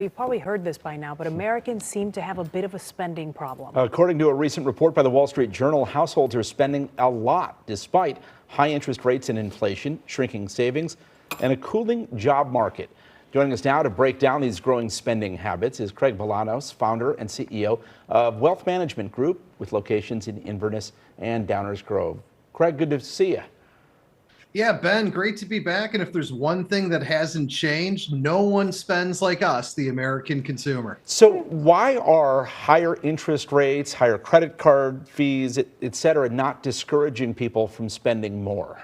You've probably heard this by now, but Americans seem to have a bit of a spending problem. According to a recent report by the Wall Street Journal, households are spending a lot despite high interest rates and inflation, shrinking savings, and a cooling job market. Joining us now to break down these growing spending habits is Craig Bolanos, founder and CEO of Wealth Management Group with locations in Inverness and Downers Grove. Craig, good to see you. Yeah, Ben, great to be back. And if there's one thing that hasn't changed, no one spends like us, the American consumer. So why are higher interest rates, higher credit card fees, et cetera, not discouraging people from spending more?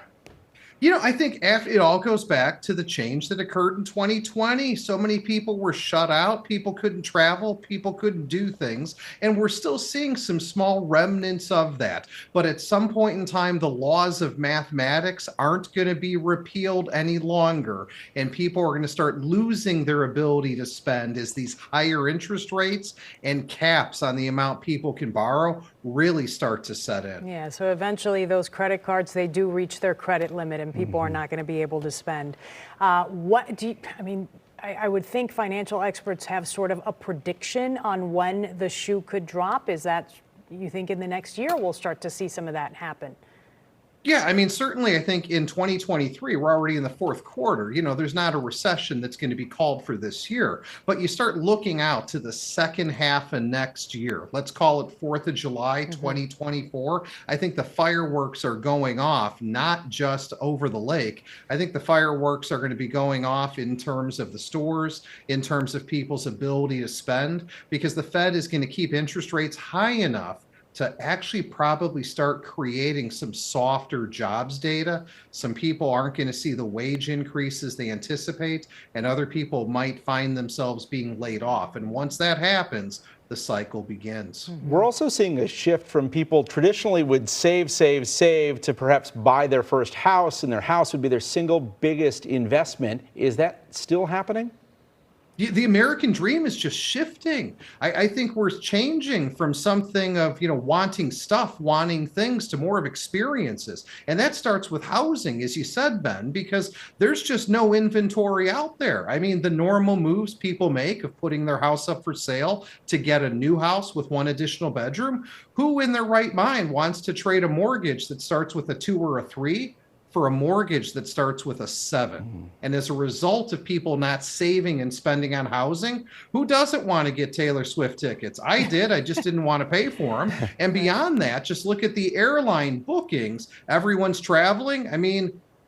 I think it all goes back to the change that occurred in 2020. So many people were shut out. People couldn't travel. People couldn't do things. And we're still seeing some small remnants of that. But at some point in time, the laws of mathematics aren't going to be repealed any longer. And people are going to start losing their ability to spend as these higher interest rates and caps on the amount people can borrow really start to set in. Yeah, so eventually those credit cards, they do reach their credit limit and people are not going to be able to spend. I would think financial experts have sort of a prediction on when the shoe could drop. Is that, you think in the next year we'll start to see some of that happen? Yeah, certainly I think in 2023, we're already in the fourth quarter. There's not a recession that's going to be called for this year, but you start looking out to the second half of next year. Let's call it 4th of July, 2024. I think the fireworks are going off, not just over the lake. I think the fireworks are going to be going off in terms of the stores, in terms of people's ability to spend, because the Fed is going to keep interest rates high enough to actually probably start creating some softer jobs data. Some people aren't going to see the wage increases they anticipate, and other people might find themselves being laid off. And once that happens, the cycle begins. We're also seeing a shift from people traditionally would save to perhaps buy their first house, and their house would be their single biggest investment. Is that still happening? The American dream is just shifting. I think we're changing from something of, wanting stuff, wanting things, to more of experiences. And that starts with housing, as you said, Ben, because there's just no inventory out there. The normal moves people make of putting their house up for sale to get a new house with one additional bedroom. Who in their right mind wants to trade a mortgage that starts with a 2 or a 3 for a mortgage that starts with a 7? And as a result of people not saving and spending on housing, who doesn't want to get Taylor Swift tickets? I did. I just didn't want to pay for them. And beyond that, just look at the airline bookings. Everyone's traveling.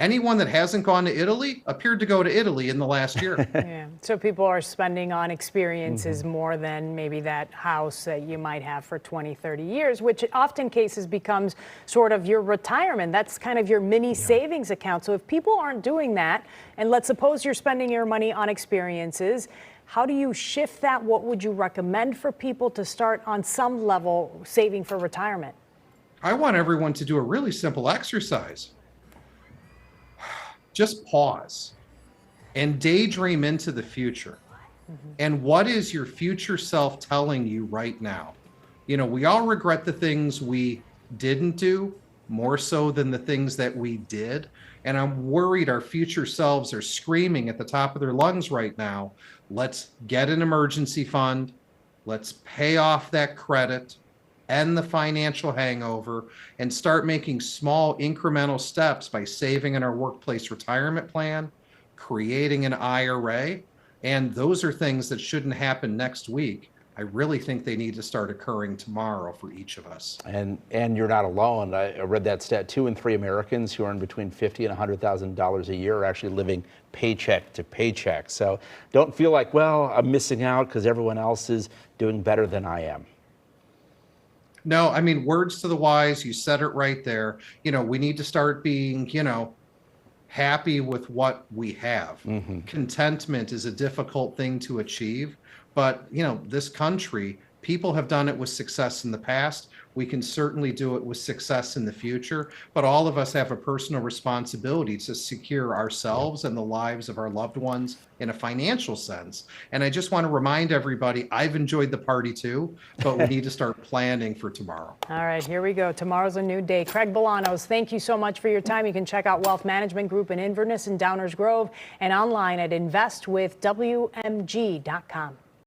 Anyone that hasn't gone to Italy appeared to go to Italy in the last year. Yeah. So people are spending on experiences more than maybe that house that you might have for 20, 30 years, which often cases becomes sort of your retirement. That's kind of your mini savings account. So if people aren't doing that, and let's suppose you're spending your money on experiences, how do you shift that? What would you recommend for people to start on some level saving for retirement? I want everyone to do a really simple exercise. Just pause and daydream into the future. And what is your future self telling you right now? We all regret the things we didn't do more so than the things that we did. And I'm worried our future selves are screaming at the top of their lungs right now. Let's get an emergency fund. Let's pay off that credit, end the financial hangover, and start making small incremental steps by saving in our workplace retirement plan, creating an IRA. And those are things that shouldn't happen next week. I really think they need to start occurring tomorrow for each of us. And you're not alone. I read that stat. 2 in 3 Americans who earn between $50,000 and $100,000 a year are actually living paycheck to paycheck. So don't feel like, well, I'm missing out because everyone else is doing better than I am. No, words to the wise. You said it right there. We need to start being, happy with what we have. Contentment is a difficult thing to achieve, but, this country People have done it with success in the past. We can certainly do it with success in the future, but all of us have a personal responsibility to secure ourselves and the lives of our loved ones in a financial sense. And I just want to remind everybody, I've enjoyed the party too, but we need to start planning for tomorrow. All right, here we go. Tomorrow's a new day. Craig Bolanos, thank you so much for your time. You can check out Wealth Management Group in Inverness and Downers Grove and online at investwithwmg.com.